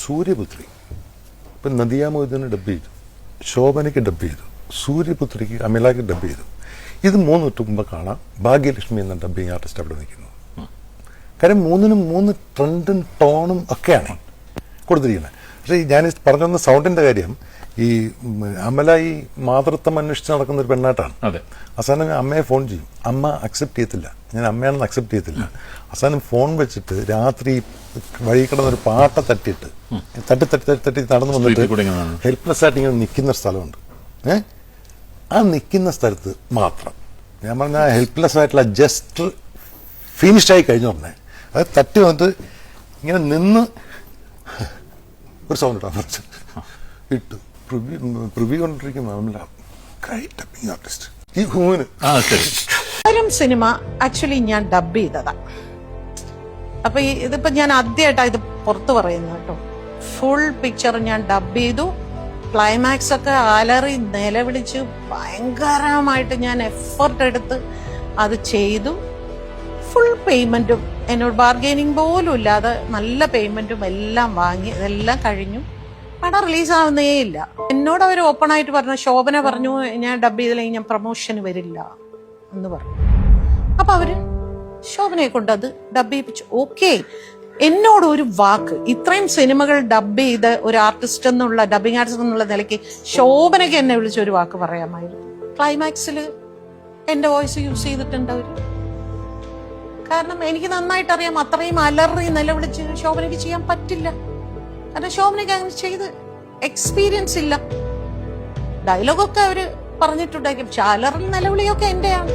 സൂര്യപുത്രി ഇപ്പം Nadia Moideen dub ചെയ്തു, ശോഭനയ്ക്ക് dub ചെയ്തു, സൂര്യപുത്രിക്ക് അമിലയ്ക്ക് ഡബ് ചെയ്തു. ഇത് 3 തൊട്ട് മുമ്പ് കാണാം ഭാഗ്യലക്ഷ്മി എന്ന ഡബ്ബിങ് ആർട്ടിസ്റ്റ് അവിടെ നിൽക്കുന്നു. കാര്യം 3നും 3 ട്രെൻഡും ടോണും ഒക്കെയാണ് കൊടുത്തിരിക്കുന്നത്. പക്ഷേ ഞാൻ പറഞ്ഞ സൗണ്ടിന്റെ കാര്യം, ഈ അമല ഈ മാതൃത്വം അന്വേഷിച്ച് നടക്കുന്ന ഒരു പെണ്ണായിട്ടാണ്. അവസാനം അമ്മയെ ഫോൺ ചെയ്യും, അമ്മ അക്സെപ്റ്റ് ചെയ്യത്തില്ല, ഞാൻ അമ്മയാണെന്ന് അക്സെപ്റ്റ് ചെയ്യത്തില്ല. അവസാനം ഫോൺ വെച്ചിട്ട് രാത്രി വഴി കിടന്നൊരു പാട്ട തട്ടി നടന്നു വന്നിട്ട് ഹെൽപ്ലെസ് ആയിട്ട് ഇങ്ങനെ നിൽക്കുന്ന സ്ഥലമുണ്ട്. ആ നിൽക്കുന്ന സ്ഥലത്ത് മാത്രം ഞാൻ പറഞ്ഞ ഹെൽപ്ലെസ് ആയിട്ടുള്ള ജസ്റ്റ് ഫിനിഷായി കഴിഞ്ഞു പറഞ്ഞേ, അത് തട്ടി വന്നിട്ട് ഇങ്ങനെ നിന്ന് ഒരു സൗണ്ട് ഇട്ടു. പ്രിവ്യൂ കൊണ്ടിരിക്കുന്ന ആർട്ടിസ്റ്റ് ഈ ഹൂന് സിനിമ ആക്ച്വലി ഞാൻ ഡബ് ചെയ്തതാ. അപ്പൊ ഇതിപ്പോ ഞാൻ ആദ്യമായിട്ടാ ഇത് പുറത്തു പറയുന്നത് കേട്ടോ. ഫുൾ പിക്ചർ ഞാൻ ഡബ് ചെയ്തു. ക്ലൈമാക്സ് ഒക്കെ അലറി നിലവിളിച്ച് ഭയങ്കരമായിട്ട് ഞാൻ എഫർട്ട് എടുത്ത് അത് ചെയ്തു. ഫുൾ പേയ്മെന്റും എന്നോട് ബാർഗെയിനിങ് പോലും ഇല്ലാതെ നല്ല പേയ്മെന്റും എല്ലാം വാങ്ങി. ഇതെല്ലാം കഴിഞ്ഞു. പടം റിലീസാവുന്നേ ഇല്ല. എന്നോട് അവർ ഓപ്പൺ ആയിട്ട് പറഞ്ഞു, ശോഭന പറഞ്ഞു ഞാൻ ഡബ് ചെയ്തില്ലെങ്കിൽ ഞാൻ പ്രൊമോഷന് വരില്ല എന്ന് പറഞ്ഞു. അപ്പൊ അവര് ശോഭനയെ കൊണ്ട് അത് ഡബ് ചെയ്യിപ്പിച്ചു. ഓക്കെ, എന്നോട് ഒരു വാക്ക്, ഇത്രയും സിനിമകൾ ഡബ് ചെയ്ത് ഒരു ആർട്ടിസ്റ്റ് എന്നുള്ള ഡബിങ് ആർട്ടിസ്റ്റ് എന്നുള്ള നിലയ്ക്ക് ശോഭനയ്ക്ക് എന്നെ വിളിച്ച ഒരു വാക്ക് പറയാമായിരുന്നു. ക്ലൈമാക്സിൽ എന്റെ വോയിസ് യൂസ് ചെയ്തിട്ടുണ്ട് അവര്. കാരണം എനിക്ക് നന്നായിട്ട് അറിയാം അത്രയും അലറി നിലവിളിച്ച് ശോഭനയ്ക്ക് ചെയ്യാൻ പറ്റില്ല. കാരണം ശോഭനയ്ക്ക് അങ്ങനെ ചെയ്ത് എക്സ്പീരിയൻസ് ഇല്ല. ഡയലോഗൊക്കെ അവര് പറഞ്ഞിട്ടുണ്ടായിരിക്കും, പക്ഷെ അലറി നിലവിളിയൊക്കെ എന്റെയാണ്.